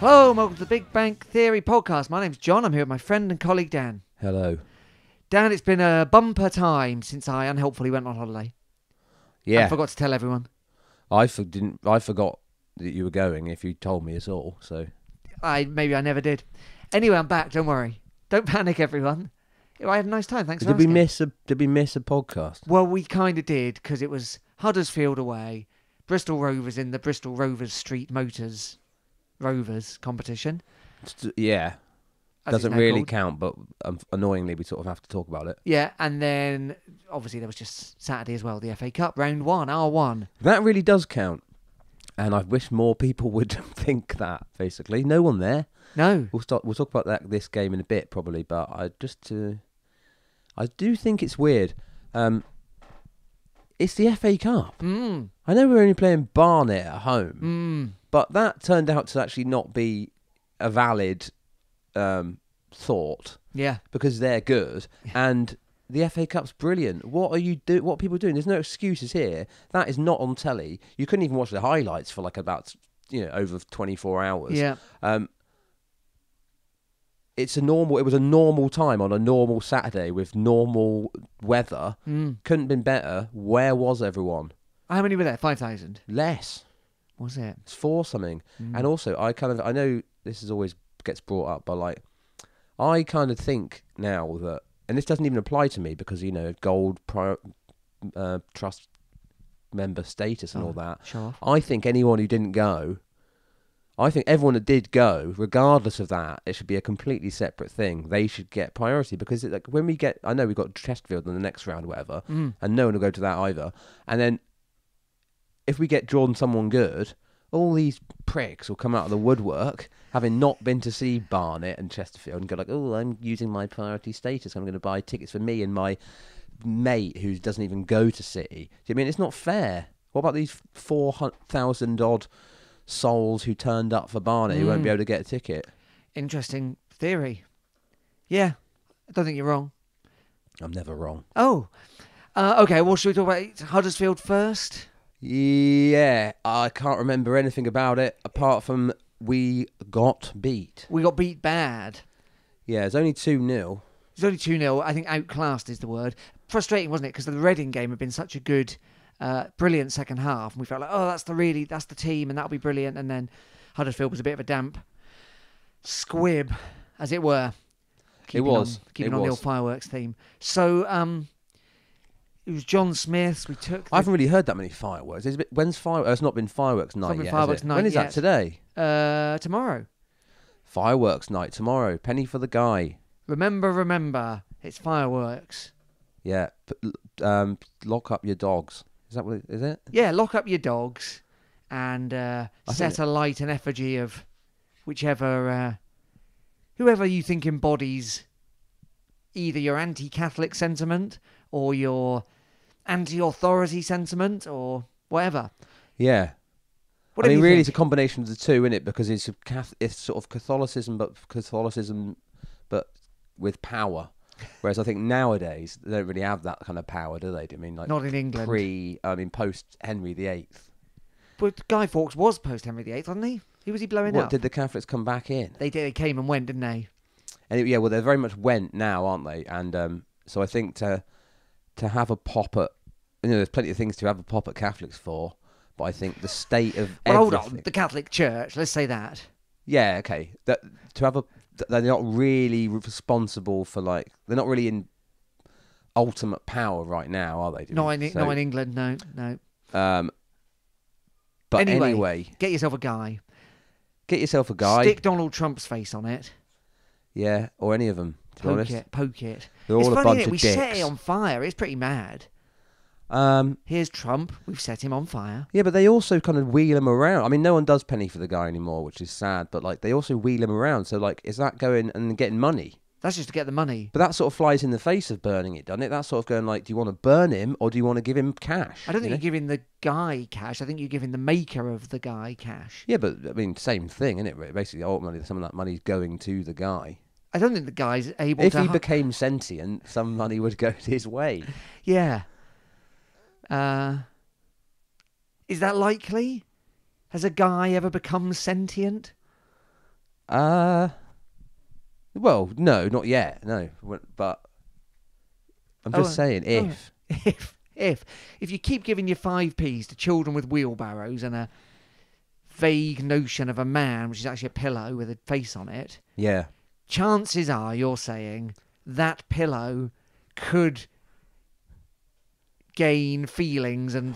Hello and welcome to the Big Bang Theory podcast. My name's John. I'm here with my friend and colleague Dan. Hello. Dan, it's been a bumper time since I unhelpfully went on holiday. Yeah. I forgot to tell everyone. I forgot that you were going if you told me at all, so... Maybe I never did. Anyway, I'm back, don't worry. Don't panic, everyone. I had a nice time, thanks for asking. Did we miss a podcast? Well, we kind of did, because it was Huddersfield away, Bristol Rovers in the Bristol Rovers Street Motors Rovers competition. Yeah. As it's Doesn't now really called. count, but annoyingly we sort of have to talk about it. Yeah, and then obviously there was just Saturday as well, the FA Cup, round 1, R1. That really does count. And I wish more people would think that, basically. No one there. No. We'll talk about this game in a bit, probably, but I do think it's weird. It's the FA Cup. I know we're only playing Barnet at home, but that turned out to actually not be a valid thought. Yeah. Because they're good, and the FA Cup's brilliant. What are people doing? There's no excuses here. That is not on telly. You couldn't even watch the highlights for like about over 24 hours. Yeah. It was a normal time on a normal Saturday with normal weather. Couldn't have been better. Where was everyone? How many were there? 5,000? Less. Was it? It's 4 something. And also, I know this is always gets brought up, but like, I kind of think now that, and this doesn't even apply to me because, gold trust member status and all that. Sure. I think anyone who didn't go, I think everyone that did go, regardless of that, it should be a completely separate thing. They should get priority because when we get, I know we've got Chesterfield in the next round or whatever, and no one will go to that either. And then if we get drawn someone good, all these pricks will come out of the woodwork, having not been to see Barnet and Chesterfield, and go like, oh, I'm using my priority status. I'm going to buy tickets for me and my mate who doesn't even go to City. Do you mean it's not fair? What about these 4,000 odd souls who turned up for Barnet who won't be able to get a ticket? Interesting theory. Yeah, I don't think you're wrong. I'm never wrong. Oh, okay. Well, should we talk about Huddersfield first? Yeah, I can't remember anything about it apart from we got beat. We got beat bad. Yeah, it's only 2-0. It's only 2-0. I think outclassed is the word. Frustrating, wasn't it? Because the Reading game had been such a good, brilliant second half, and we felt like, oh, that's the team, and that'll be brilliant. And then Huddersfield was a bit of a damp squib, as it were. Keeping on the old fireworks theme. So, it was John Smith's. I haven't really heard that many fireworks. When's fireworks? It's not been fireworks night yet. When is that today? Tomorrow. Fireworks night tomorrow. Penny for the guy. Remember, it's fireworks. Yeah. Lock up your dogs. Is that what it is? Yeah, lock up your dogs and set alight an effigy of whoever you think embodies either your anti-Catholic sentiment or your anti-authority sentiment or whatever. Yeah. Really, it's a combination of the two, isn't it? Because it's sort of Catholicism, but with power. Whereas I think nowadays they don't really have that kind of power, do they? Not in England. Post Henry VIII. But Guy Fawkes was post Henry VIII, wasn't he? Who was he blowing up? Did the Catholics come back in? They did. They came and went, didn't they? And they very much went now, aren't they? And so I think to have a pop at, there's plenty of things to have a pop at Catholics for, but I think the state of hold on, the Catholic Church, let's say that. Yeah, okay. They're not really responsible for they're not really in ultimate power right now, are they? Not in England, no. But anyway, get yourself a guy. Stick Donald Trump's face on it. Yeah, or any of them. Poke it. They're all a bunch of dicks. We set it on fire. It's pretty mad. Here's Trump. We've set him on fire. Yeah, but they also kind of wheel him around. No one does penny for the guy anymore, which is sad. But they also wheel him around. So is that going and getting money? That's just to get the money. But that sort of flies in the face of burning it, doesn't it? That's sort of going do you want to burn him or do you want to give him cash? I don't think you're giving the guy cash. I think you're giving the maker of the guy cash. Yeah, but same thing, isn't it? Basically, ultimately, some of that money's going to the guy. I don't think the guy's able to... If he became sentient, some money would go his way. Yeah. Is that likely? Has a guy ever become sentient? Well, no, not yet. No, but I'm just saying if. If you keep giving your 5p's to children with wheelbarrows and a vague notion of a man, which is actually a pillow with a face on it, Yeah. chances are you're saying that pillow could gain feelings and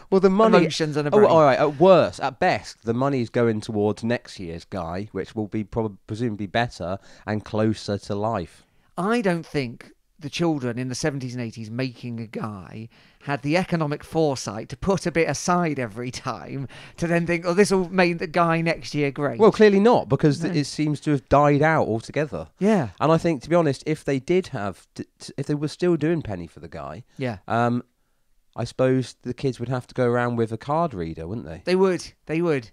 Well, the money, emotions and a brain. all right. At worst, at best, the money's going towards next year's guy, which will be presumably better and closer to life. I don't think the children in the 70s and 80s making a guy had the economic foresight to put a bit aside every time to then think, oh, this will make the guy next year great. Well, clearly not, because No. it seems to have died out altogether. Yeah. And I think, to be honest, if they did have, if they were still doing penny for the guy, Yeah. I suppose the kids would have to go around with a card reader, wouldn't they? They would. They would.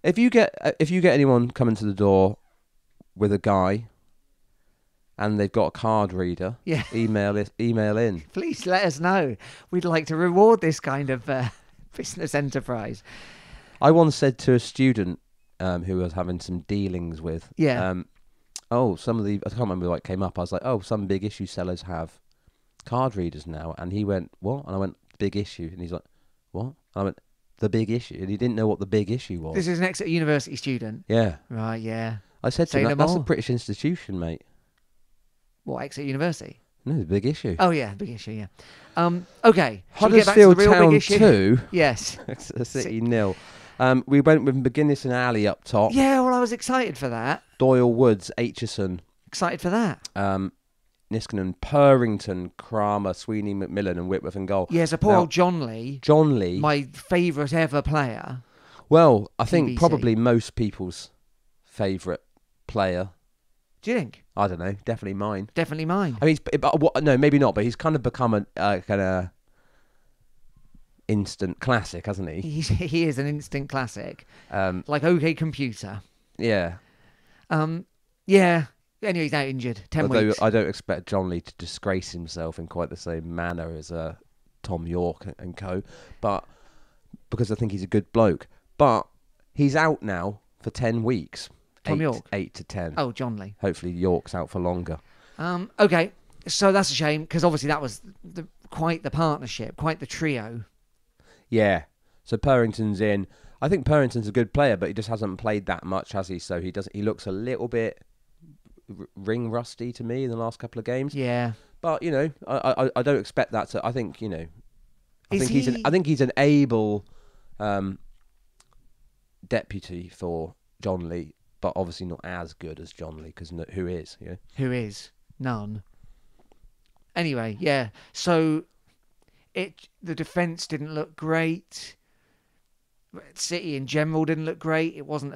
If you get anyone coming to the door with a guy and they've got a card reader, Yeah. email in. Please let us know. We'd like to reward this kind of business enterprise. I once said to a student who I was having some dealings with, Yeah. some of the, I can't remember what came up. I was like, some big issue sellers have card readers now. And he went, what? And I went, big issue. And he's like, what? And I went, the big issue. And he didn't know what the big issue was. This is an Exeter University student. Yeah. Right, yeah. I said to Say him, no that's a more. British institution, mate. What, Exeter University? No, the big issue. Oh, yeah, big issue, yeah. Okay. Shall we get back to Huddersfield the real Town big issue? 2, Yes. Exeter City 0. We went with McGuinness and Alley up top. Yeah, well, I was excited for that. Doyle Woods, Aitchison, Excited for that. Niskanen, Purrington, Kramer, Sweeney, McMillan and Whitworth and goal. Yeah, so poor Now, old John Lee, John Lee. my favourite ever player. Well, I think TBC. probably most people's favourite player. Do you think? I don't know. Definitely mine. Definitely mine. I mean, no, maybe not. But he's kind of become a kind of instant classic, hasn't he? He is an instant classic. Like, OK Computer. yeah. Yeah. Anyway, he's now injured. 10 Although weeks. I don't expect John Lee to disgrace himself in quite the same manner as Tom York and co. But because I think he's a good bloke. But he's out now for 10 weeks. Tom York? 8 to 10. Oh, John Lee. Hopefully York's out for longer. Okay, so that's a shame because obviously that was quite the partnership, quite the trio. Yeah. So Purrington's in. I think Purrington's a good player, but he just hasn't played that much, has he? So he looks a little bit ring rusty to me in the last couple of games. Yeah. But I don't expect that to. I think I think he's an able deputy for John Lee, but obviously not as good as John Lee because who is? Yeah. Who is? None. Anyway, yeah. So the defence didn't look great. City in general didn't look great. It wasn't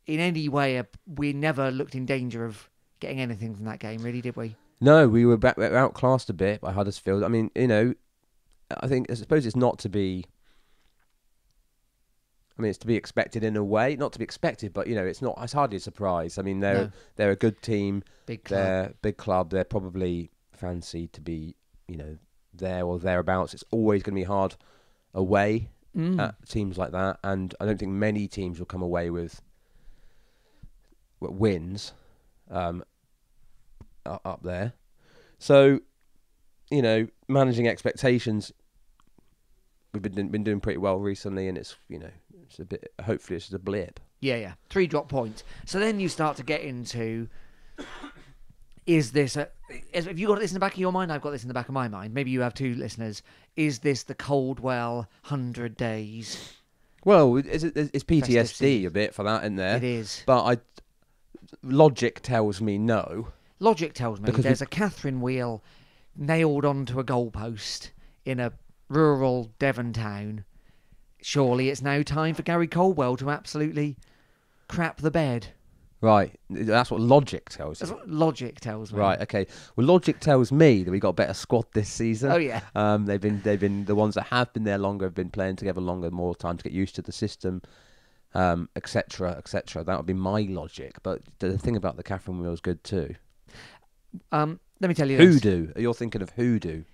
in any way. We never looked in danger of getting anything from that game, really, did we? No, we were outclassed a bit by Huddersfield. I mean, I suppose it's not to be. I mean, it's to be expected in a way. Not to be expected, but it's not. It's hardly a surprise. I mean, they're a good team. Big club. They're big club. They're probably fancied to be, there or thereabouts. It's always going to be hard away at teams like that, and I don't think many teams will come away with wins up there. So, managing expectations. We've been doing pretty well recently, and it's a bit. Hopefully, it's just a blip. Yeah. 3 drop points. So then you start to get into: is this? Have you got this in the back of your mind? I've got this in the back of my mind. Maybe you have too, listeners. Is this the Coldwell 100 days? Well, it's PTSD Festive a bit for that in there. It is. But logic tells me no. Logic tells me Because there's a Catherine wheel nailed onto a goalpost in a rural Devon town. Surely it's now time for Gary Coldwell to absolutely crap the bed. Right, that's what logic tells That's you. what logic tells me. Right, okay. Well, logic tells me that we got a better squad this season. Oh yeah. They've been the ones that have been there longer, have been playing together longer, more time to get used to the system, etc., etc. That would be my logic. But the thing about the Catherine wheel is good too. Let me tell you this. Hoodoo. You're thinking of hoodoo.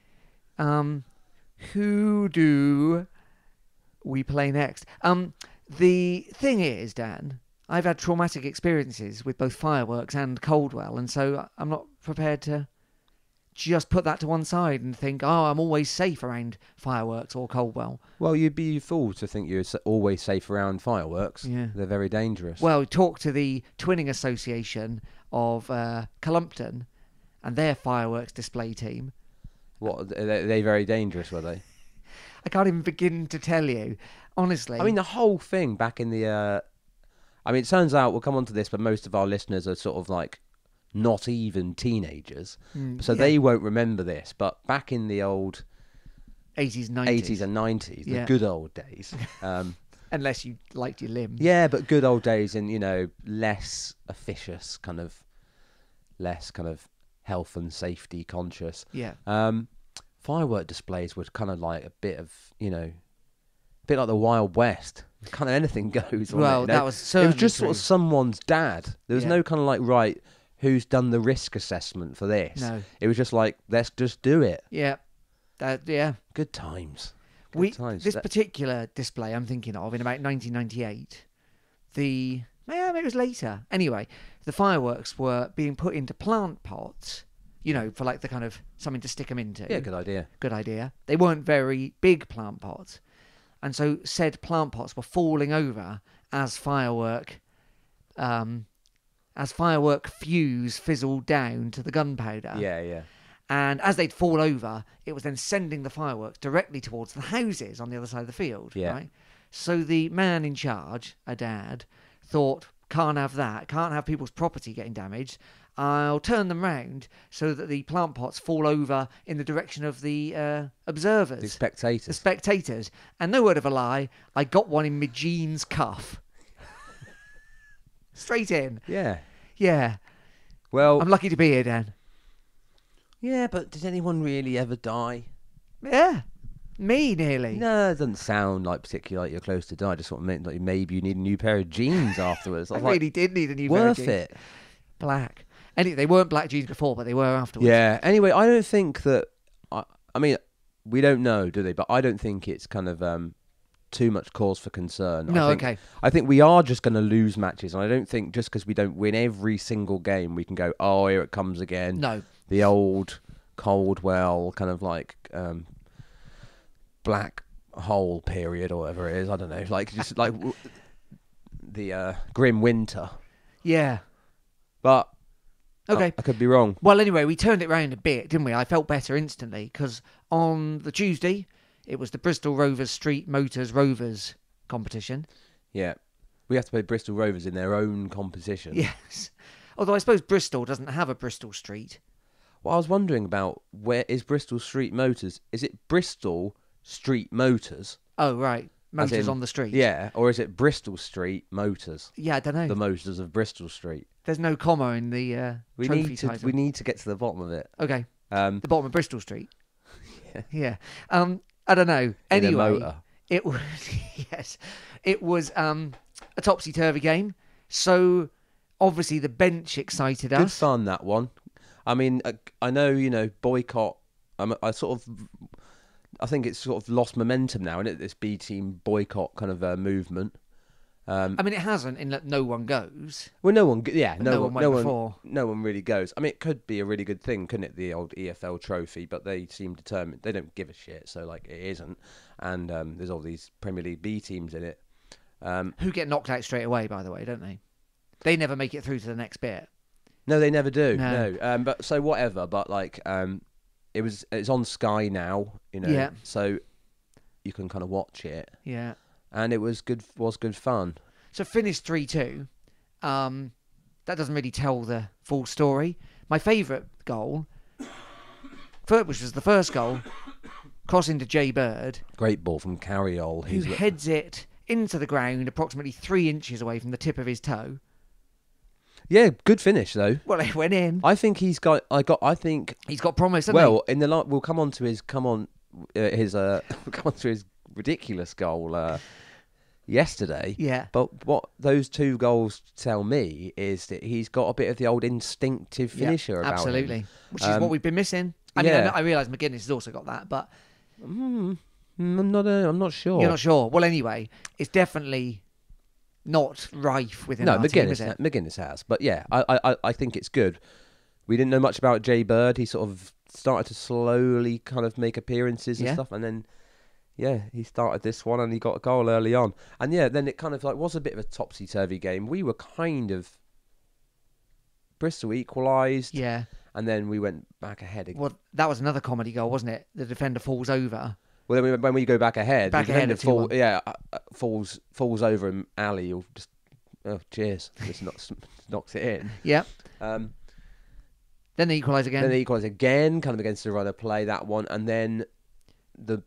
Who do we play next? The thing is, Dan, I've had traumatic experiences with both fireworks and Coldwell, and so I'm not prepared to just put that to one side and think, oh, I'm always safe around fireworks or Coldwell. Well, you'd be a fool to think you're always safe around fireworks. Yeah. They're very dangerous. Well, talk to the Twinning Association of Columpton and their fireworks display team. What, are they very dangerous, were they? I can't even begin to tell you, honestly. I mean, the whole thing back in the... I mean, it turns out, we'll come on to this, but most of our listeners are sort of like not even teenagers. So they won't remember this. But back in the old 80s, 90s. 80s and 90s, the good old days. Unless you liked your limbs. Yeah, but good old days and, you know, less officious, less health and safety conscious. Yeah. Firework displays were kind of like a bit of, you know, a bit like the Wild West. Kind of anything goes. Wasn't Well, it? You know? that was certainly It was just true. sort of someone's dad. There was no kind of like, right, who's done the risk assessment for this? No. It was just like, let's just do it. Yeah. Good times. This particular display I'm thinking of in about 1998, maybe it was later. Anyway, the fireworks were being put into plant pots, you know, for like the kind of something to stick them into. Yeah, good idea. Good idea. They weren't very big plant pots. And so said plant pots were falling over as firework fuse fizzled down to the gunpowder. Yeah. And as they'd fall over, it was then sending the fireworks directly towards the houses on the other side of the field. Yeah. Right? So the man in charge, a dad, thought, can't have that, can't have people's property getting damaged. I'll turn them round so that the plant pots fall over in the direction of the observers. The spectators. The spectators. And no word of a lie, I got one in my jeans cuff. Straight in. Yeah. Yeah. Well, I'm lucky to be here, Dan. yeah, but did anyone really ever die? Yeah. Me, nearly. No, it doesn't sound like particularly like you're close to die. I just sort of meant like maybe you need a new pair of jeans afterwards. I was like, really did need a new pair of worth jeans. it. Black. Anyway, they weren't black jeans before, but they were afterwards. Yeah. Anyway, I don't think that. I mean, we don't know, do they? But I don't think it's kind of too much cause for concern. No, okay. I think we are just going to lose matches, and I don't think just because we don't win every single game, we can go, oh, here it comes again. No. The old Coldwell kind of like black hole period or whatever it is. I don't know. Like just like the grim winter. Yeah. But Okay. I could be wrong. Well, anyway, we turned it round a bit, didn't we? I felt better instantly because on the Tuesday, it was the Bristol Rovers Street Motors Rovers competition. Yeah. We have to play Bristol Rovers in their own competition. Yes. Although I suppose Bristol doesn't have a Bristol Street. Well, I was wondering about where is Bristol Street Motors? Is it Bristol Street Motors? Oh, right. Motors on the street. Yeah. Or is it Bristol Street Motors? Yeah, I don't know. The Motors of Bristol Street. There's no comma in the trophy title. We need to get to the bottom of it. Okay. The bottom of Bristol Street. Yeah. Yeah. I don't know. Anyway, in a motor. It was yes, it was a topsy-turvy game. So obviously the bench excited us. Good fun, that one. I mean, I know, you know, boycott. I think it's sort of lost momentum now, isn't it? This B team boycott kind of movement. I mean, it hasn't in that no one goes. Well, no one really goes. I mean, it could be a really good thing, couldn't it? The old EFL trophy, but they seem determined. They don't give a shit, so like it isn't. And there's all these Premier League B teams in it. Who get knocked out straight away, by the way, don't they? They never make it through to the next bit. No, they never do. No. But so whatever. But like, it's on Sky now, you know. Yeah. So you can kind of watch it. Yeah. And it was good fun. So finished 3-2. That doesn't really tell the full story. My favourite goal, which was the first goal, crossing to Jay Bird. Great ball from Carriol. Who heads it into the ground approximately 3 inches away from the tip of his toe. Yeah, good finish though. Well, it went in. I think he's got. I think he's got promise. Well, in the we'll come on to his ridiculous goal yesterday. Yeah. But what those two goals tell me is that he's got a bit of the old instinctive finisher about him. Absolutely. Which is what we've been missing. I mean, I realise McGuinness has also got that, but I'm not sure. You're not sure. Well, anyway, it's definitely not rife within No, our team, is it? McGuinness has. But yeah, I think it's good. We didn't know much about Jay Bird. He sort of started to slowly kind of make appearances and stuff. And then, yeah, he started this one and he got a goal early on. And yeah, then it kind of like was a bit of a topsy-turvy game. We were kind of... Bristol equalised. Yeah. And then we went back ahead again. Well, that was another comedy goal, wasn't it? The defender falls over. Well, then when we go back ahead, Back the ahead defender at 2-1. falls over and Ali will just... Oh, cheers. Just knocks it in. Yeah. Then they equalise again. Kind of against the run of play, that one. And then the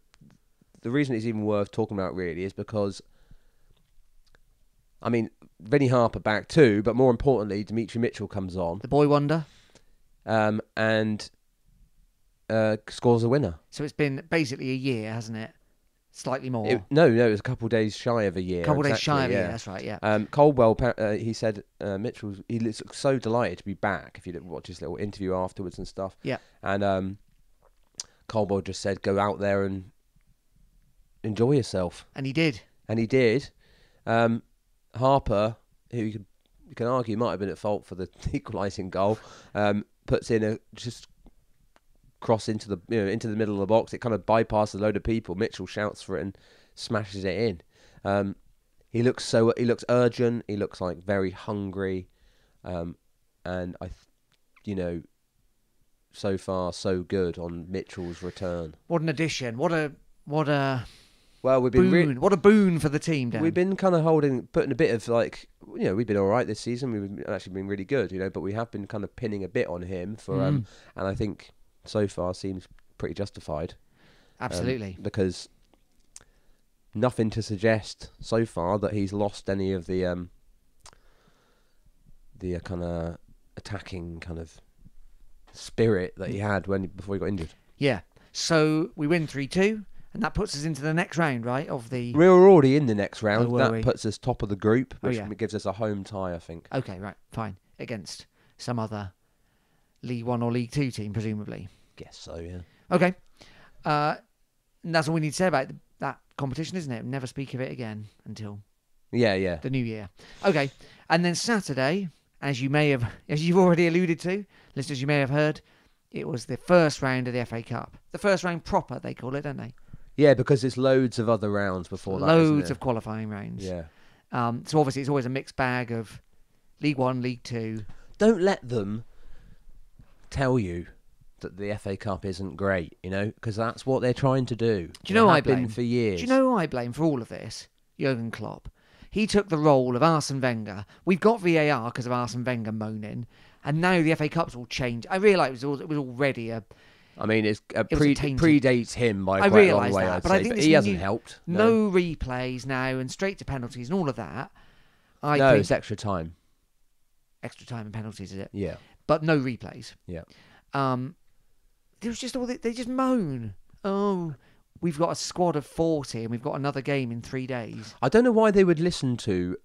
reason it's even worth talking about, really, is because, I mean, Vinnie Harper back too, but more importantly, Dimitri Mitchell comes on. The boy wonder. And scores a winner. So it's been basically a year, hasn't it? Slightly more. No, it was a couple of days shy of a year. Days shy of a year, that's right, yeah. Coldwell, he said Mitchell, he looks so delighted to be back, if you watch his little interview afterwards and stuff. Yeah. And Coldwell just said, go out there and enjoy yourself. And he did. Harper, who you can argue might have been at fault for the equalising goal, puts in a just cross into the middle of the box. It kind of bypasses a load of people. Mitchell shouts for it and smashes it in. He looks urgent. He looks like very hungry, and so far so good on Mitchell's return. What an addition! What a well, we've been what a boon for the team, Dan. We've been kind of putting a bit of we've been all right this season. We've actually been really good, but we have been kind of pinning a bit on him for, and I think so far seems pretty justified. Absolutely, because nothing to suggest so far that he's lost any of the kind of attacking kind of spirit that he had before he got injured. Yeah. So we win 3-2. And that puts us into the next round, right? We were already in the next round. Oh, that puts us top of the group, which gives us a home tie, I think. Okay, right, fine. Against some other League 1 or League 2 team, presumably. Guess so, yeah. Okay. And that's all we need to say about that competition, isn't it? Never speak of it again until the new year. Okay. And then Saturday, as you've already alluded to, listeners, you may have heard, it was the first round of the FA Cup. The first round proper, they call it, don't they? Yeah, because there's loads of other rounds before that. Loads of qualifying rounds. Yeah. So obviously it's always a mixed bag of League 1, League 2. Don't let them tell you that the FA Cup isn't great, because that's what they're trying to do. Do you know who I blame? Been for years. Do you know who I blame for all of this? Jurgen Klopp. He took the role of Arsene Wenger. We've got VAR because of Arsene Wenger moaning, and now the FA Cup's all changed. I realise it was already a... I mean, it predates him by quite a long way, I'd but say. I think But he hasn't helped. No replays now and straight to penalties and all of that. I think it's extra time. Extra time and penalties, is it? Yeah. But no replays. Yeah. There was just they just moan. Oh, we've got a squad of 40 and we've got another game in 3 days. I don't know why they would listen to...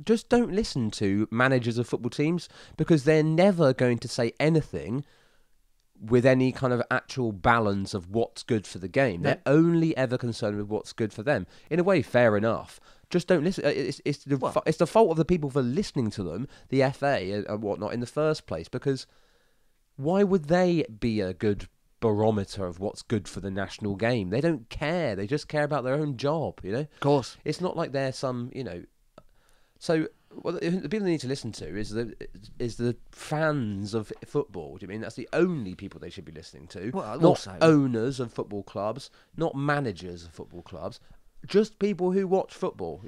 Just don't listen to managers of football teams, because they're never going to say anything with any kind of actual balance of what's good for the game. They're only ever concerned with what's good for them. In a way, fair enough. Just don't listen. It's the fault of the people for listening to them, the FA and whatnot, in the first place, because why would they be a good barometer of what's good for the national game? They don't care. They just care about their own job, Of course. It's not like they're some, So... Well, the people they need to listen to is the fans of football. Do you mean that's the only people they should be listening to? Well, not also owners of football clubs, not managers of football clubs, just people who watch football.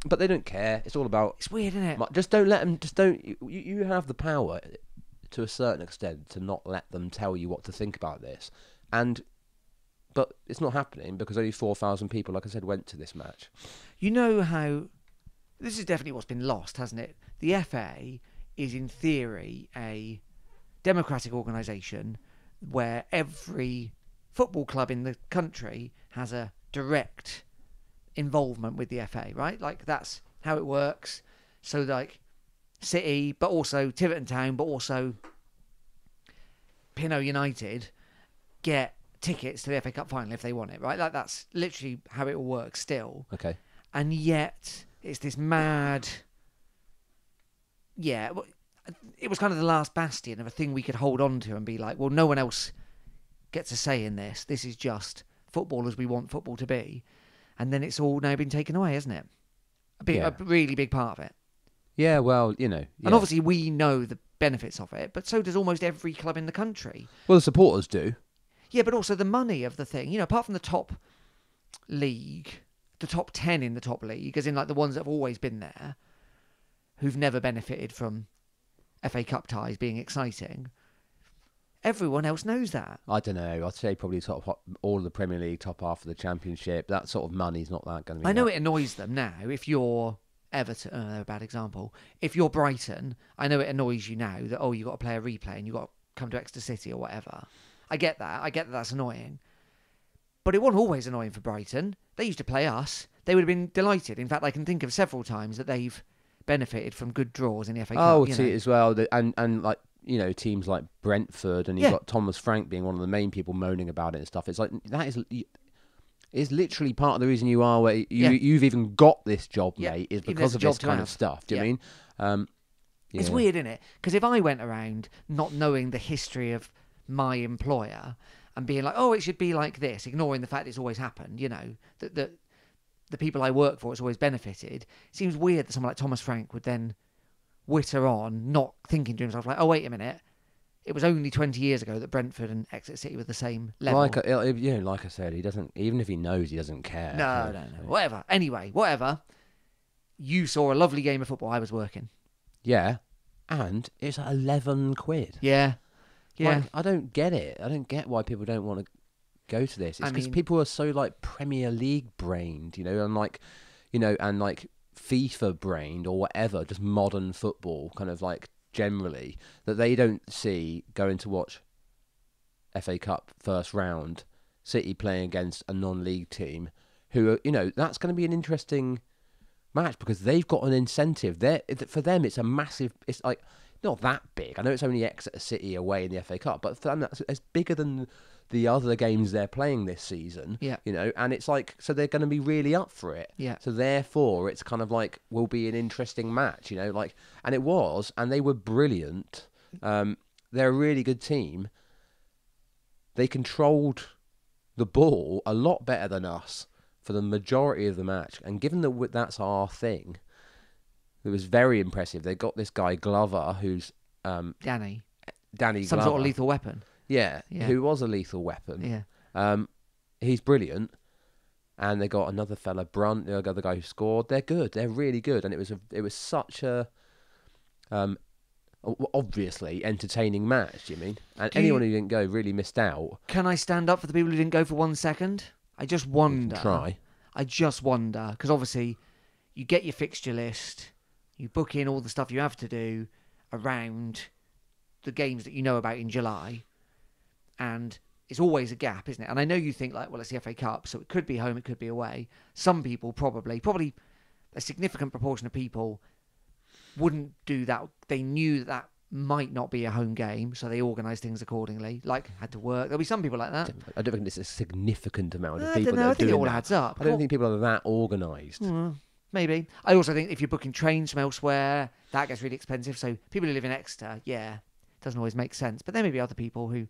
But they don't care. It's all about. It's weird, isn't it? Just don't let them. Just don't. You have the power, to a certain extent, to not let them tell you what to think about this, but it's not happening because only 4,000 people, like I said, went to this match. You know how. This is definitely what's been lost, hasn't it? The FA is, in theory, a democratic organisation where every football club in the country has a direct involvement with the FA, right? Like, that's how it works. So, like, City, but also Tiverton Town, but also Pinot United get tickets to the FA Cup final if they want it, right? Like, that's literally how it will work still. Okay. And yet... it's this mad. Yeah, it was kind of the last bastion of a thing we could hold on to and be like, well, no one else gets a say in this. This is just football as we want football to be. And then it's all now been taken away, hasn't it? A really big part of it. Yeah, well, you know. Yeah. And obviously we know the benefits of it, but so does almost every club in the country. Well, the supporters do. Yeah, but also the money of the thing. You know, apart from the top league, the top 10 in the top league, as in like the ones that have always been there, who've never benefited from FA Cup ties being exciting, everyone else knows that. I don't know. I'd say probably all of the Premier League, top half of the Championship. That sort of money's not that going to be. I know it annoys them now. If you're Everton, they're a bad example. If you're Brighton, I know it annoys you now that, you've got to play a replay and you've got to come to Exeter City or whatever. I get that. I get that that's annoying. But it wasn't always annoying for Brighton. They used to play us. They would have been delighted. In fact, I can think of several times that they've benefited from good draws in the FA Cup. Oh, see it as well. And like, you know, teams like Brentford, and you've got Thomas Frank being one of the main people moaning about it and stuff. It's like, that is literally part of the reason you are where you've even got this job, mate, is because of this kind of stuff. Do you mean? It's weird, isn't it? Because if I went around not knowing the history of my employer and being like, it should be like this, ignoring the fact it's always happened, you know, that the people I work for has always benefited, it seems weird that someone like Thomas Frank would then witter on, not thinking to himself like, wait a minute, it was only 20 years ago that Brentford and Exeter City were the same level. Like I said, he doesn't, even if he knows, he doesn't care. No. Whatever. Anyway, whatever. You saw a lovely game of football. I was working. Yeah. And it's 11 quid. Yeah. Like, I don't get it. I don't get why people don't want to go to this. It's because people are so like Premier League brained, you know, and like, you know, and like FIFA brained or whatever, just modern football kind of like generally, that they don't see going to watch FA Cup first round, City playing against a non-league team who are, you know, that's going to be an interesting match because they've got an incentive. For them, it's a massive, it's like, not that big. I know it's only Exeter City away in the FA Cup, but for them, it's bigger than the other games they're playing this season. Yeah. You know, and it's like, so they're going to be really up for it. Yeah. So therefore, it's kind of like, will be an interesting match, you know, like, and it was, and they were brilliant. They're a really good team. They controlled the ball a lot better than us for the majority of the match. And given that that's our thing, it was very impressive. They got this guy Glover, who's Danny Glover. Some sort of lethal weapon. Yeah, who was a lethal weapon. Yeah. He's brilliant. And they got another fella, Brunt, the other guy who scored. They're good. They're really good. And it was such a obviously entertaining match, you mean? And anyone who didn't go really missed out. Can I stand up for the people who didn't go for 1 second? I just wonder. Try. I just wonder, because obviously you get your fixture list, you book in all the stuff you have to do around the games that you know about in July, and it's always a gap, isn't it? And I know you think like, well, it's the FA Cup, so it could be home, it could be away. Some people probably a significant proportion of people wouldn't do that. They knew that might not be a home game, so they organised things accordingly, like had to work. There'll be some people like that. I don't think it's a significant amount of I people don't know. that I are think it doing all that. adds up. I don't think people are that organised. Maybe. I also think if you're booking trains from elsewhere, that gets really expensive. So people who live in Exeter, it doesn't always make sense. But there may be other people who,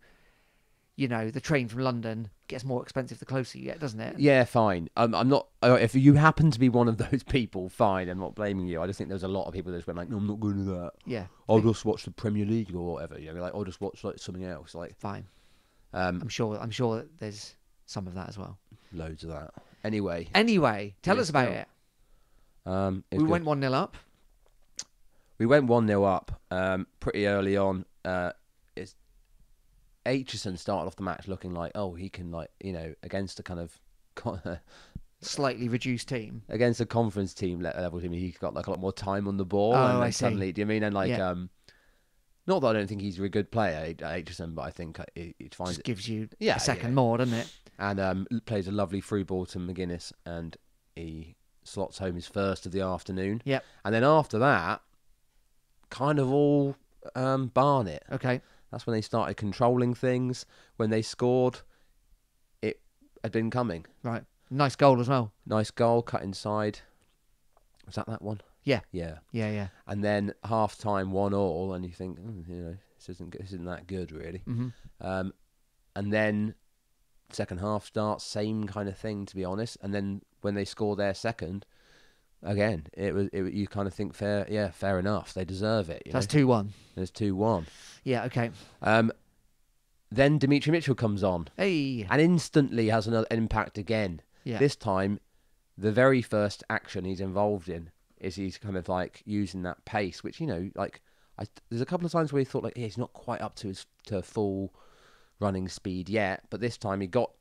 you know, the train from London gets more expensive the closer you get, doesn't it? Yeah, fine. I'm not. If you happen to be one of those people, fine. I'm not blaming you. I just think there's a lot of people that just went like, no, I'm not going to do that. Yeah. I'll just watch the Premier League or whatever. You know, like I'll just watch like something else. Like fine. I'm sure that there's some of that as well. Loads of that. Anyway, tell us about it. We went 1-0 up. We went 1-0 up pretty early on. It's Aitchison started off the match looking like, he can, like, you know, against a kind of slightly reduced team, against a conference team level team, he got like a lot more time on the ball. Oh, and I see. Suddenly, do you mean? And like, not that I don't think he's a good player, Aitchison, but I think it finds just gives you a second more, doesn't it? And plays a lovely through ball to McGuinness, and he slots home his first of the afternoon. Yep. And then after that, kind of all Barnet. Okay. That's when they started controlling things. When they scored, it had been coming. Right. Nice goal as well. Nice goal, cut inside. Was that one? Yeah. Yeah. Yeah. And then half time 1-1, and you think, this isn't that good really. Mm-hmm. And then second half starts, same kind of thing, to be honest. And then when they score their second, again, you kind of think fair enough, they deserve it. That's 2-1. There's 2-1. Yeah. Okay. Then Dimitri Mitchell comes on, Hey. and instantly has another impact again. Yeah. This time, the very first action he's involved in is he's kind of like using that pace, which there's a couple of times where he thought he's not quite up to full running speed yet, but this time he got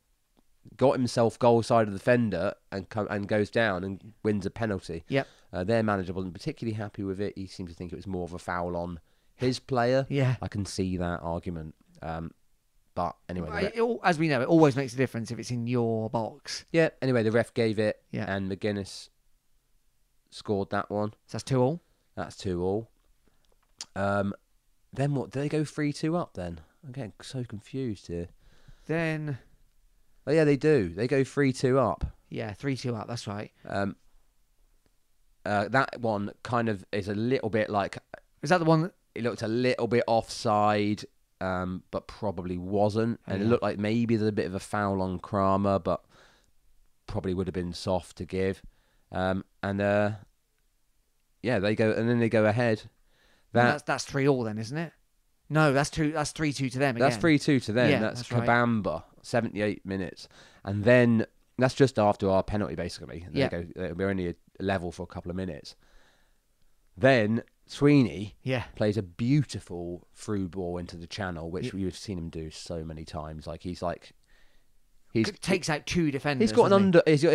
himself goal side of the defender and goes down and wins a penalty. Yep. They're manageable and particularly happy with it. He seems to think it was more of a foul on his player. Yeah. I can see that argument. But anyway, as we know, it always makes a difference if it's in your box. yeah. Anyway, the ref gave it, Yeah. and McGuinness scored that one. So that's 2-2. That's 2-2. Then what? Do they go 3-2 up? Then I'm getting so confused here. Then. Oh yeah, they do. They go 3-2 up. Yeah, 3-2 up. That's right. That one kind of is a little bit like. Is that the one? It looked a little bit offside, but probably wasn't. And It looked like maybe there's a bit of a foul on Kramer, but probably would have been soft to give. They go, and then they go ahead. That's 3-3 then, isn't it? No, that's 2. That's 3-2 to them again. That's 3-2 to them. Yeah, that's right. Kabamba, 78 minutes, and then that's just after our penalty, basically. And we're only a level for a couple of minutes. Then Sweeney plays a beautiful through ball into the channel, which we've seen him do so many times. He takes out 2 defenders. He's got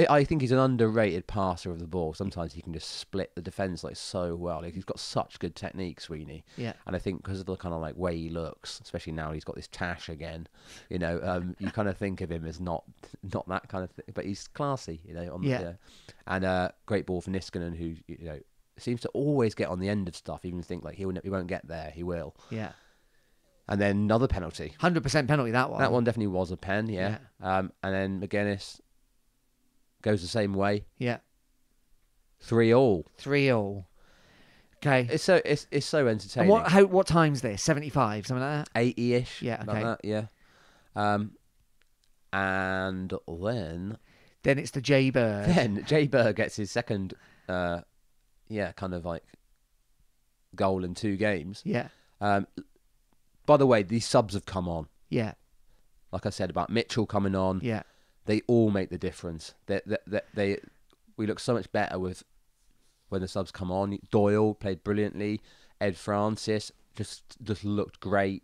I think he's an underrated passer of the ball. Sometimes he can just split the defence so well. He's got such good technique, Sweeney. Yeah. And I think because of the kind of way he looks, especially now he's got this tash again, you kind of think of him as not that kind of thing, but he's classy, And great ball for Niskanen, who seems to always get on the end of stuff. Even think he won't get there, he will. Yeah. And then another penalty. 100% penalty, that one. That one definitely was a pen, yeah. And then McGuinness goes the same way. Yeah. 3-3. 3-3. Okay. It's so entertaining. And what time's this? 75, something like that? 80-ish. Yeah, okay. Like that, yeah. And then it's the Jay Bird. Then Jay Bird gets his second, kind of goal in 2 games. Yeah. By the way, these subs have come on. Yeah. Like I said about Mitchell coming on. Yeah. They all make the difference. We look so much better when the subs come on. Doyle played brilliantly. Ed Francis just looked great.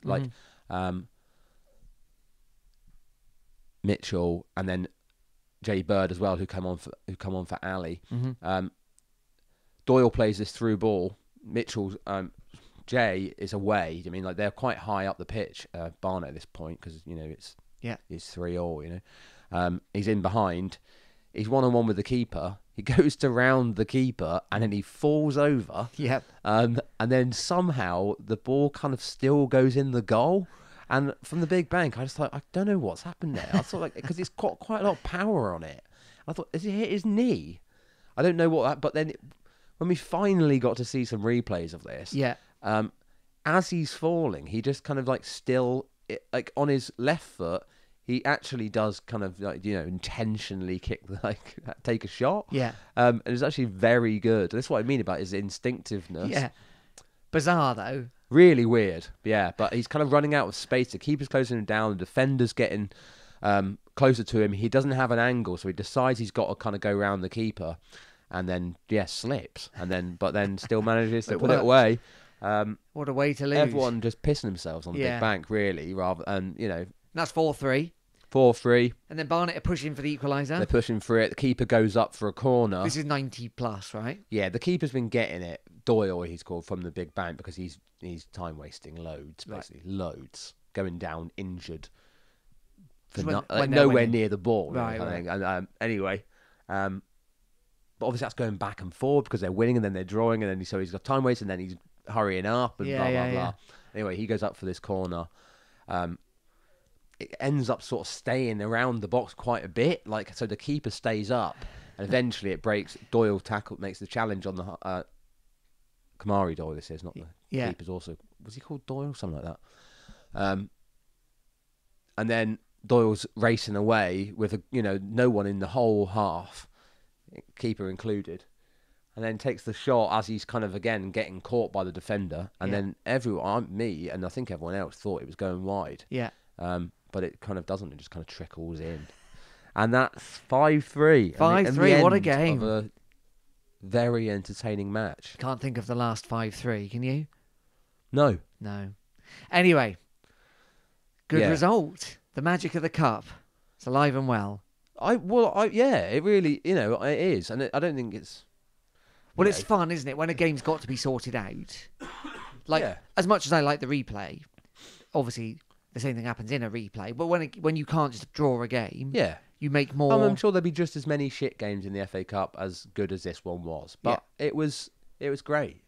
Mitchell and then Jay Bird as well, who come on for Ali. Mm-hmm. Doyle plays this through ball. Mitchell's Jay is away. I mean, they're quite high up the pitch. Barnet at this point because it's 3-3. He's in behind. He's 1-on-1 with the keeper. He goes to round the keeper and then he falls over. Yep. And then somehow the ball kind of still goes in the goal. And from the big bank, I just thought, I don't know what's happened there. I thought because it's got quite a lot of power on it. I thought, has he hit his knee? I don't know what that. But then when we finally got to see some replays of this, as he's falling, he just kind of still on his left foot. He actually does kind of intentionally take a shot. Yeah. And it's actually very good. That's what I mean about his instinctiveness. Yeah. Bizarre though. Really weird. Yeah. But he's kind of running out of space. The keeper's closing him down. The defender's getting closer to him. He doesn't have an angle, so he decides he's got to kind of go around the keeper, and then slips, but then still manages to put it away. What a way to lose. Everyone just pissing themselves on the big bank, really, That's 4-3. 4-3. And then Barnet are pushing for the equaliser. They're pushing for it. The keeper goes up for a corner. This is 90 plus, right? Yeah, the keeper's been getting it. Doyle, he's called, from the big bank because he's time wasting loads, basically. Right. Loads. Going down injured. When nowhere near the ball. Right. And, anyway. But obviously that's going back and forward because they're winning and then they're drawing and then so he's got time wasting and then he's hurrying up and blah, blah, blah. Anyway, he goes up for this corner. It ends up sort of staying around the box quite a bit. So the keeper stays up And eventually it breaks. Doyle makes the challenge on the Kamari Doyle. This is not the keeper's. Also, was he called Doyle? Something like that. And then Doyle's racing away with no one in the whole half, keeper included, and then takes the shot as he's kind of again getting caught by the defender, and then me and I think everyone else thought it was going wide. Yeah. But it kind of doesn't. It just kind of trickles in, and that's 5-3. 5-3. What a game! Of a very entertaining match. Can't think of the last 5-3. Can you? No. Anyway, good result. The magic of the cup. It's alive and well. It really, it is, and I don't think it's. Well, it's fun, isn't it? When a game's got to be sorted out. As much as I like the replay, obviously the same thing happens in a replay. But when you can't just draw a game, you make more. I'm sure there'll be just as many shit games in the FA Cup as good as this one was. But it was great,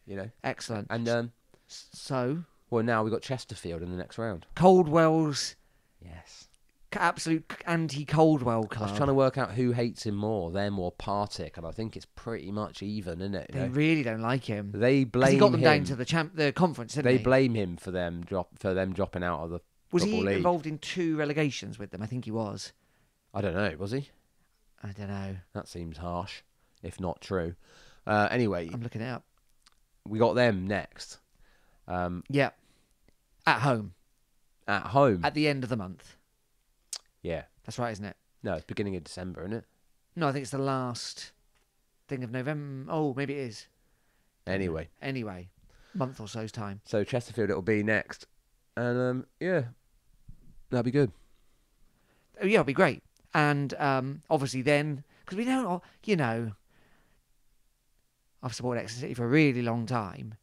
Excellent. And so. Well, now we've got Chesterfield in the next round. Coldwell's. Yes. Absolute anti-Coldwell club. I was trying to work out who hates him more, them or Partick, and I think it's pretty much even, isn't it? They really don't like him. They blame him. He got them down to the conference, didn't he? They blame him for them dropping out of the Was he league. Involved in 2 relegations with them? I think he was. I don't know. Was he? I don't know. That seems harsh, if not true. Anyway. I'm looking it up. We got them next. Yeah. At home. At home. At the end of the month. Yeah. That's right, isn't it? No, it's beginning of December, isn't it? No, I think it's the last thing of November. Oh, maybe it is. Anyway. Month or so's time. So Chesterfield it'll be next. And, that'll be good. Oh, yeah, it'll be great. And obviously then, because we don't, I've supported Exeter City for a really long time.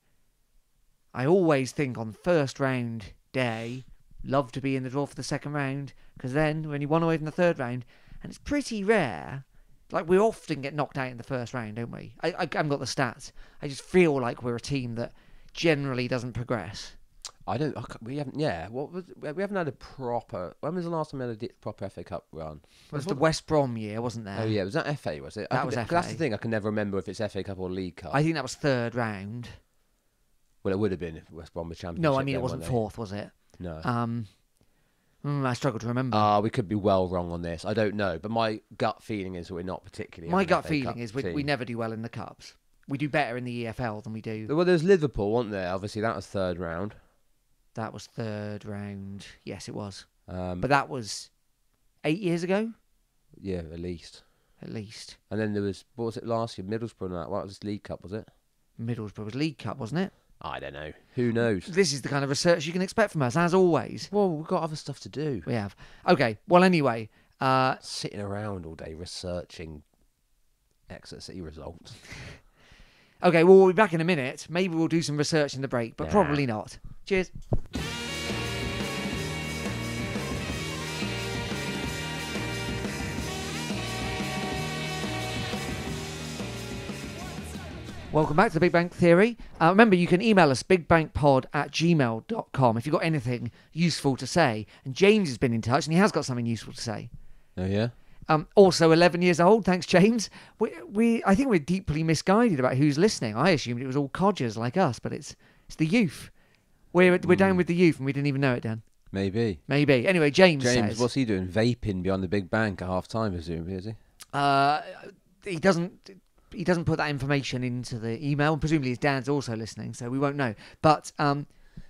I always think on first round day, love to be in the draw for the second round, because then when you won away from the third round, and it's pretty rare, like we often get knocked out in the first round, don't we? I haven't got the stats. I just feel like we're a team that generally doesn't progress. We haven't had a proper. When was the last time we had a proper FA Cup run? It was the West Brom year, wasn't there? Oh yeah, was that FA? Was it? That was FA. That's the thing. I can never remember if it's FA Cup or League Cup. I think that was third round. Well, it would have been if West Brom were Championship. No, I mean it wasn't fourth, was it? No. I struggle to remember. We could be well wrong on this. I don't know, but my gut feeling is we're not particularly. My gut feeling is we never do well in the cups. We do better in the EFL than we do. Well, there's Liverpool, wasn't there? Obviously, that was third round. That was third round. Yes, it was. But that was 8 years ago. Yeah, at least. And then there was, what was it last year? Middlesbrough and that. What was this, League Cup, was it? Middlesbrough was League Cup, wasn't it? I don't know. Who knows? This is the kind of research you can expect from us, as always. Well, we've got other stuff to do. We have. Okay, well, anyway. Sitting around all day researching Exeter City results. Okay, well, we'll be back in a minute. Maybe we'll do some research in the break, but probably not. Cheers. Welcome back to the Big Bang Theory. Remember, you can email us bigbankpod@gmail.com if you've got anything useful to say. And James has been in touch, and he has got something useful to say. Oh, yeah? Also 11 years old. Thanks, James. I think we're deeply misguided about who's listening. I assumed it was all codgers like us, but it's the youth. We're down with the youth, and we didn't even know it, Dan. Maybe. Anyway, James says... what's he doing? Vaping behind the big bank at half-time, presumably, is he? He doesn't put that information into the email, and presumably his dad's also listening, so we won't know. But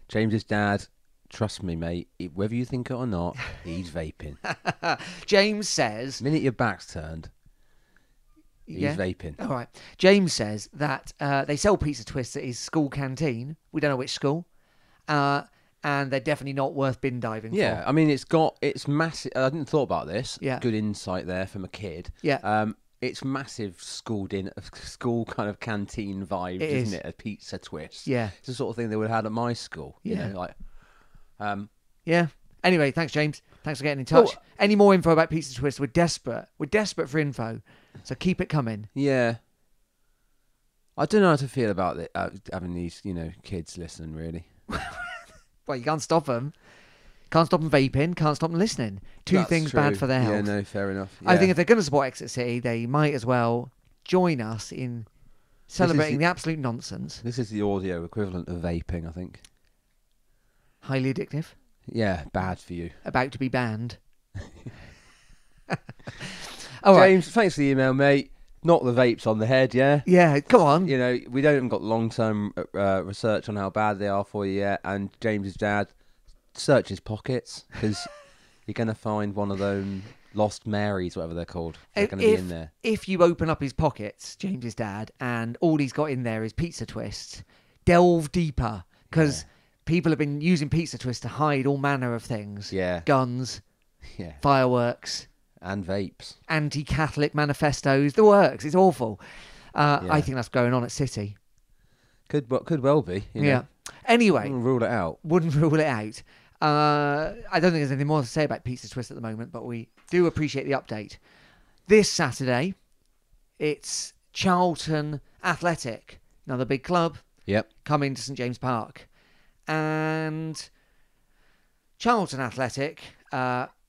James's dad, trust me, mate, whether you think it or not, he's vaping. James says... The minute your back's turned, he's vaping. All right. James says that they sell pizza twists at his school canteen. We don't know which school. And they're definitely not worth bin diving for. Yeah, I mean, it's massive. I didn't thought about this. Yeah. Good insight there from a kid. Yeah. It's massive school kind of canteen vibes, isn't it? A pizza twist. Yeah. It's the sort of thing they would have had at my school. Yeah. You know, yeah. Anyway, thanks, James. Thanks for getting in touch. Any more info about pizza twists? We're desperate. We're desperate for info. So keep it coming. Yeah. I don't know how to feel about having these, kids listening, really. Well, you can't stop them. Can't stop them vaping, can't stop them listening. Two That's things true. bad for their health. Yeah, no, fair enough. I think Yeah. if they're going to support Exeter City, they might as well join us in celebrating the absolute nonsense. This is the audio equivalent of vaping, I think. Highly addictive. Yeah, bad for you. About to be banned. All right. James, thanks for the email, mate. Knock the vapes on the head, yeah? Yeah, come on. You know, we don't even got long-term research on how bad they are for you yet. And James's dad, search his pockets, because you're going to find one of those Lost Marys, whatever they're called. They're going to be in there. If you open up his pockets, James's dad, and all he's got in there is pizza twists, delve deeper, because people have been using pizza twists to hide all manner of things. Yeah. Guns, Yeah. fireworks. And vapes. Anti-Catholic manifestos, the works. It's awful. I think that's going on at City. Could well be. You know. Yeah. Anyway. Wouldn't rule it out. Wouldn't rule it out. I don't think there's anything more to say about Pizza Twist at the moment, but we do appreciate the update. This Saturday, it's Charlton Athletic, another big club, coming to St James Park. And Charlton Athletic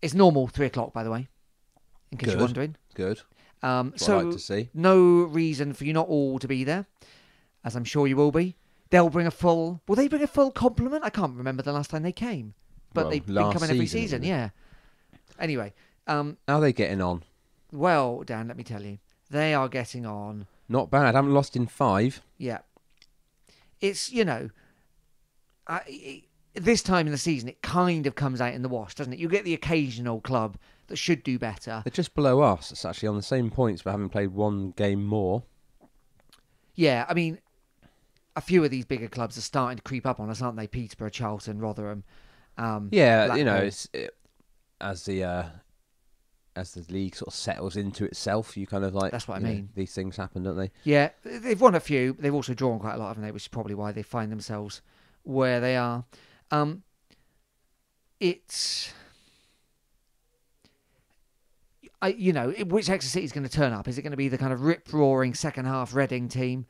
is normal 3 o'clock, by the way. In case you're wondering. Good. So I'd like to see. No reason for you not all to be there, as I'm sure you will be. They'll bring a full... Will they bring a full complement? I can't remember the last time they came. But they've been coming every season, yeah. Anyway. How are they getting on? Well, Dan, let me tell you. They are getting on... Not bad. Haven't lost in 5. Yeah. It's, you know... this time in the season, it kind of comes out in the wash, doesn't it? You get the occasional club that should do better. They're just below us. It's actually on the same points, but having played one game more. Yeah, I mean, a few of these bigger clubs are starting to creep up on us, aren't they? Peterborough, Charlton, Rotherham. Yeah, you know, Blackpool. As the league sort of settles into itself, you kind of like... That's what I mean. These things happen, don't they? Yeah, they've won a few. They've also drawn quite a lot, haven't they? Which is probably why they find themselves where they are. It's... which Exeter City is going to turn up? Is it going to be the kind of rip-roaring second-half Reading team?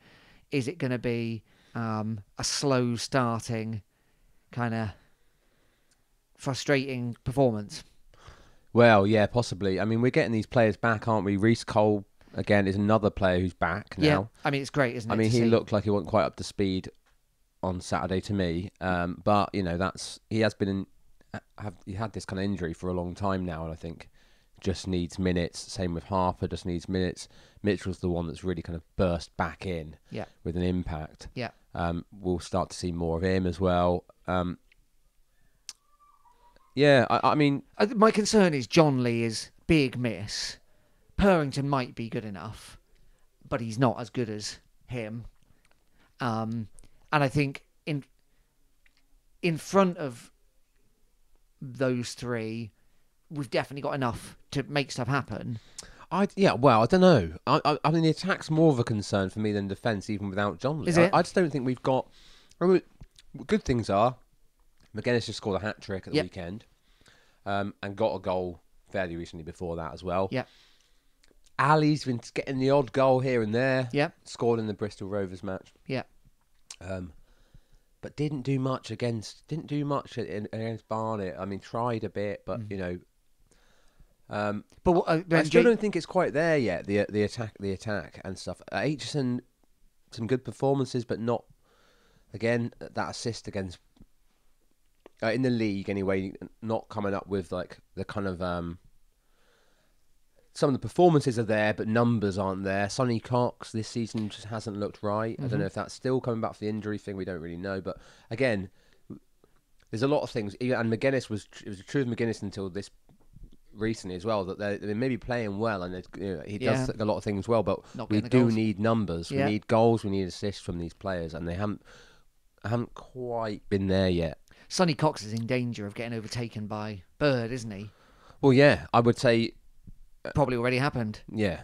Is it going to be a slow-starting, kind of frustrating performance? Well, yeah, possibly. I mean, we're getting these players back, aren't we? Reece Cole, again, is another player who's back now. Yeah, I mean, it's great, isn't it? I mean, he looked like he wasn't quite up to speed on Saturday to me. But, you know, he has been... he had this kind of injury for a long time now, and I think... just needs minutes. Same with Harper, just needs minutes. Mitchell's the one that's really kind of burst back in with an impact. Yeah. We'll start to see more of him as well. I mean... my concern is John Lee is big miss. Purrington might be good enough, but he's not as good as him. And I think in front of those three... we've definitely got enough to make stuff happen. I don't know. I mean, the attack's more of a concern for me than defence, even without John Lee. Is it? I just don't think we've got... I mean, good things are, McGuinness just scored a hat-trick at the weekend, and got a goal fairly recently before that as well. Yeah. Ali's been getting the odd goal here and there. Yeah. Scored in the Bristol Rovers match. Yeah. But didn't do much against Barnet. I mean, tried a bit, but you know... but I still don't think it's quite there yet. The attack and stuff. Aitchison, some good performances, but not again that assist against in the league anyway. Not coming up with like the kind of some of the performances are there, but numbers aren't there. Sonny Cox this season just hasn't looked right. I don't know if that's still coming back for the injury thing. We don't really know, but again, there's a lot of things. And McGuinness it was true of McGuinness until this. Recently as well, that they may be playing well, and he does a lot of things well, but we do need numbers. We need goals. We need assists from these players, and they haven't quite been there yet. Sonny Cox is in danger of getting overtaken by Bird, isn't he? Well, yeah, I would say probably already happened. Yeah.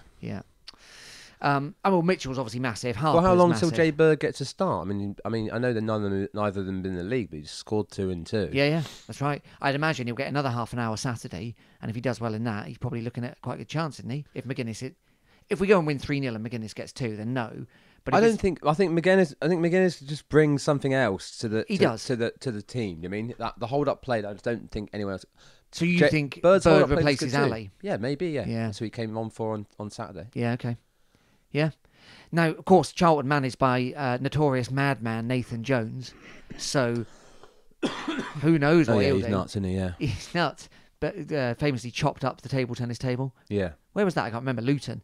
Well, Mitchell's obviously massive. Harper's well, how long massive. till Jay Bird gets a start? I mean, I know that neither of them been in the league, but he's scored 2 and 2. Yeah, that's right. I'd imagine he'll get another half an hour Saturday, and if he does well in that, he's probably looking at quite a good chance, isn't he? If we go and win 3-0 and McGuinness gets 2, then no. But I think McGuinness just brings something else to the He does. to the team. I mean, that the hold up play. I just don't think anyone else. So you think Bird's Bird hold-up play was replaces good too. Ali? Yeah, maybe. Yeah. Yeah. That's who he came on for on Saturday. Yeah, okay. Yeah. Now, of course, Charlton managed by notorious madman Nathan Jones. So, who knows what he'll he's do. nuts, isn't he? Yeah. He's nuts. But famously chopped up the table tennis table. Yeah. Where was that? I can't remember. Luton.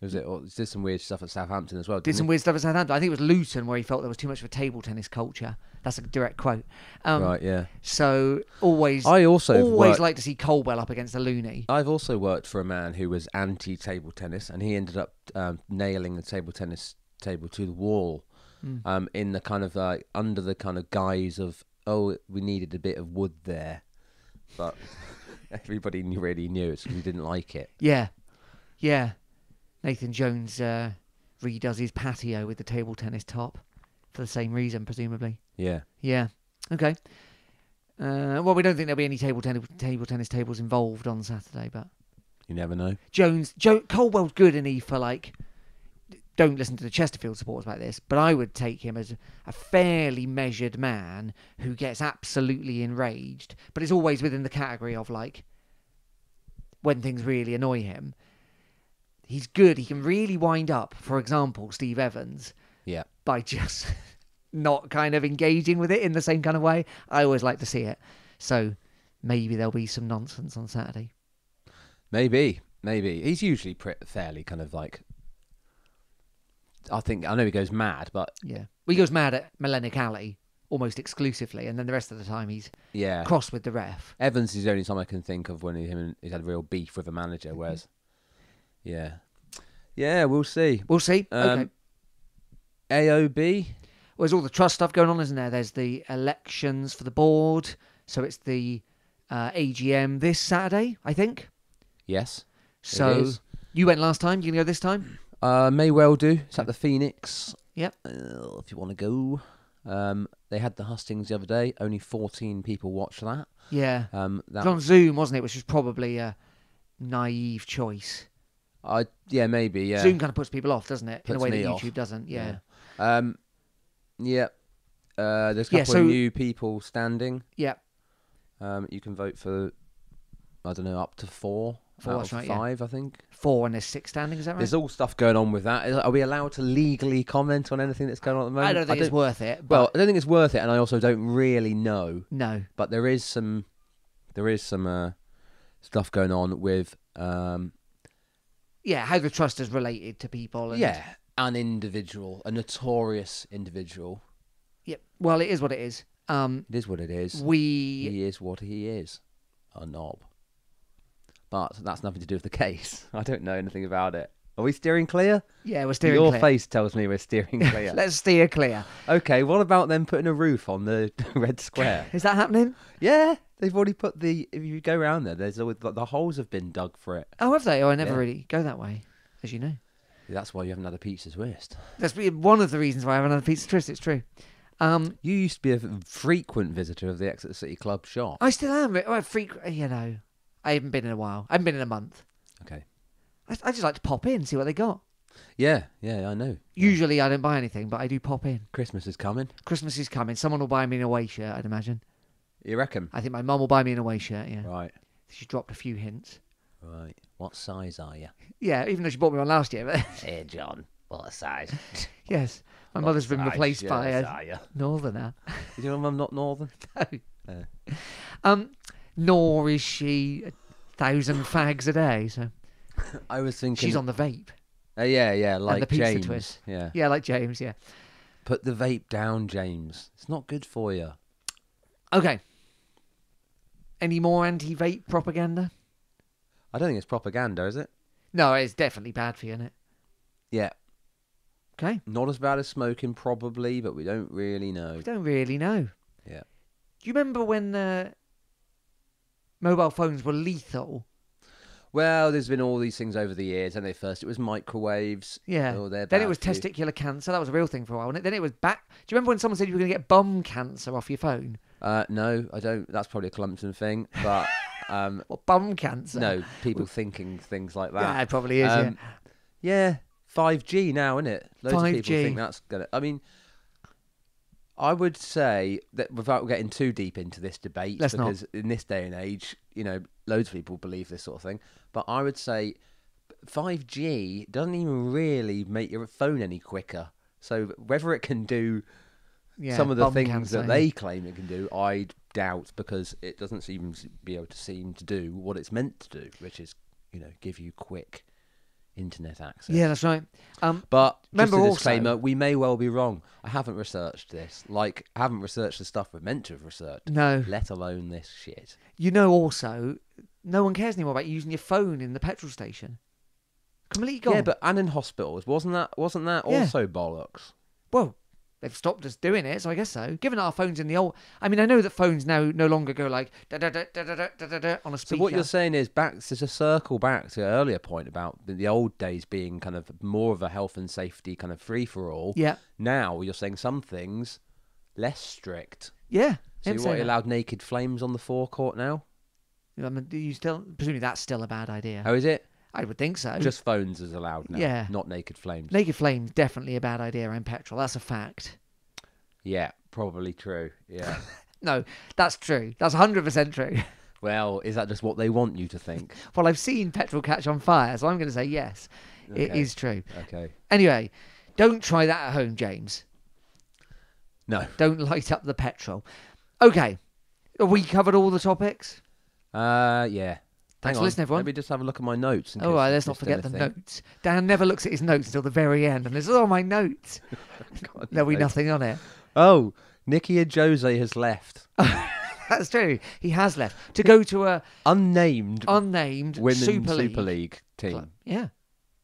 Was it? Or did some weird stuff at Southampton as well. Did some weird stuff at Southampton. I think it was Luton where he felt there was too much of a table tennis culture. That's a direct quote. Right. Yeah. So always like to see Colwell up against a loony. I've also worked for a man who was anti-table tennis, and he ended up nailing the table tennis table to the wall, in the kind of under the kind of guise of, oh, we needed a bit of wood there, but everybody really knew it's because he didn't like it. Yeah, yeah. Nathan Jones redoes his patio with the table tennis top for the same reason, presumably. Yeah. Yeah. Okay. Well, we don't think there'll be any table tennis tables involved on Saturday, but You never know. Colwell's good, and he for like. Don't listen to the Chesterfield supporters about this, but I would take him as a fairly measured man who gets absolutely enraged, but it's always within the category of like when things really annoy him. He's good. He can really wind up, for example, Steve Evans. Yeah. By just not kind of engaging with it in the same kind of way. I always like to see it. So maybe there'll be some nonsense on Saturday. Maybe. He's usually fairly kind of like. I know he goes mad, but yeah, well, he goes mad at Melenic Alley almost exclusively, and then the rest of the time he's cross with the ref. Evans is the only time I can think of when he's had real beef with a manager. Whereas, yeah, we'll see. Okay. AOB. Well, there's all the trust stuff going on, isn't there? There's the elections for the board, so it's the AGM this Saturday, I think. Yes. So you went last time. You gonna go this time? May well do. It's at the Phoenix. Yep. If you want to go. They had the hustings the other day. Only 14 people watched that. Yeah. That it was on Zoom, wasn't it? Which was probably a naive choice. Maybe. Yeah. Zoom kind of puts people off, doesn't it? Puts in a way that me YouTube off. doesn't. Yeah. Yeah. There's a couple of new people standing. Yeah. You can vote for, I don't know, up to 4 that's out of 5, I think. 4 and there's 6 standing, is that right? There's all stuff going on with that. Are we allowed to legally comment on anything that's going on at the moment? I don't think it's worth it. Well, I don't think it's worth it, and I also don't really know. No. But there is some stuff going on with how the trust is related to people. And an individual, a notorious individual. Yeah, well, it is what it is. It is what it is. He is what he is, a knob. But that's nothing to do with the case. I don't know anything about it. Are we steering clear? Yeah, we're steering clear. Your face tells me we're steering clear. Let's steer clear. Okay, what about them putting a roof on the red square? Is that happening? Yeah, they've already put if you go around there, there's always, the holes have been dug for it. Oh, have they? Oh, I never really go that way, as you know. That's why you haven't had a pizza twist. That's one of the reasons why I haven't had a pizza twist, it's true. You used to be a frequent visitor of the Exeter City Club shop. I still am. I haven't been in a while. I haven't been in a month. Okay. I just like to pop in, see what they got. Yeah, I know. Usually I don't buy anything, but I do pop in. Christmas is coming. Christmas is coming. Someone will buy me an away shirt, I'd imagine. You reckon? I think my mum will buy me an away shirt, yeah. Right. She dropped a few hints. Right. What size are you? Yeah, even though she bought me one last year. But Hey, John, what size? Yes. My mother's been replaced by a northerner. Is your mum not northern? No. Nor is she 1,000 fags a day, so... I was thinking... She's on the vape. Yeah, like and the pizza James. Twist. Yeah, like James, yeah. Put the vape down, James. It's not good for you. Okay. Any more anti-vape propaganda? I don't think it's propaganda, is it? No, it's definitely bad for you, isn't it? Yeah. Okay. Not as bad as smoking, probably, but we don't really know. We don't really know. Yeah. Do you remember when mobile phones were lethal? Well, there's been all these things over the years, and first it was microwaves. Yeah. Oh, then it was testicular cancer. That was a real thing for a while. And then it was back. Do you remember when someone said you were going to get bum cancer off your phone? No, I don't. That's probably a Clumpton thing, but... What, bum cancer? No, people thinking things like that. Yeah, it probably is, Yeah, 5G now, isn't it? Loads of people 5G. think that's gonna. I mean, I would say that without getting too deep into this debate, Let's not. because in this day and age, loads of people believe this sort of thing. But I would say 5G doesn't even really make your phone any quicker. So whether it can do some of the things that they claim it can do, I doubt, because it doesn't seem to be able to do what it's meant to do, which is, give you quick internet access. Yeah, that's right. But remember just a also, disclaimer, we may well be wrong. I haven't researched this. I haven't researched the stuff we're meant to have researched. No. Let alone this shit. Also, no one cares anymore about using your phone in the petrol station. Completely gone. Yeah, but and in hospitals, wasn't that also bollocks? Well, they've stopped us doing it, so I guess so. Given our phones in the old... I mean, I know that phones now no longer go like da-da-da-da-da-da-da on a speaker. So what you're saying is, to circle back to an earlier point about the old days being kind of more of a health and safety kind of free-for-all. Yeah. Now you're saying some things less strict. Yeah. So you allowed naked flames on the forecourt now? I mean, presumably that's still a bad idea. How is it? I would think so. Just phones is allowed now, Yeah. not naked flames. Naked flames, definitely a bad idea around petrol. That's a fact. Yeah, probably true. Yeah. No, that's true. That's 100% true. Well, is that just what they want you to think? Well, I've seen petrol catch on fire, so I'm going to say yes. Okay. It is true. Okay. Anyway, don't try that at home, James. No. Don't light up the petrol. Okay. Have we covered all the topics? Yeah. Thanks for listening, everyone. Let me just have a look at my notes. All right, let's not forget the notes. Dan never looks at his notes until the very end, and there's my notes. There'll be nothing on it. Oh, Nicky and Jose has left. That's true. He has left to go to a unnamed women's Super League team. Club. Yeah.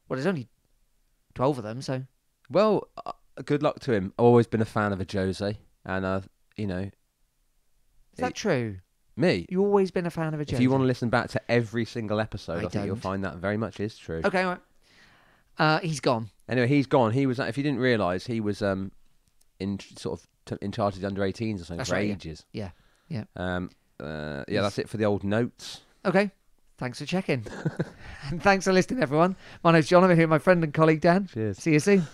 Well, there's only 12 of them, so. Well, good luck to him. I've always been a fan of a Jose, and Is that true? Me? You've always been a fan of a Jose? If you want to listen back to every single episode, I think you'll don't. find that very much is true. Okay, all right. He's gone. Anyway, he's gone. He was, if you didn't realise, he was in charge of the under-18s or something for ages. Yeah. Yeah. That's it for the old notes. Okay. Thanks for checking. And thanks for listening, everyone. My name's John. I'm here with my friend and colleague Dan. Cheers. See you soon.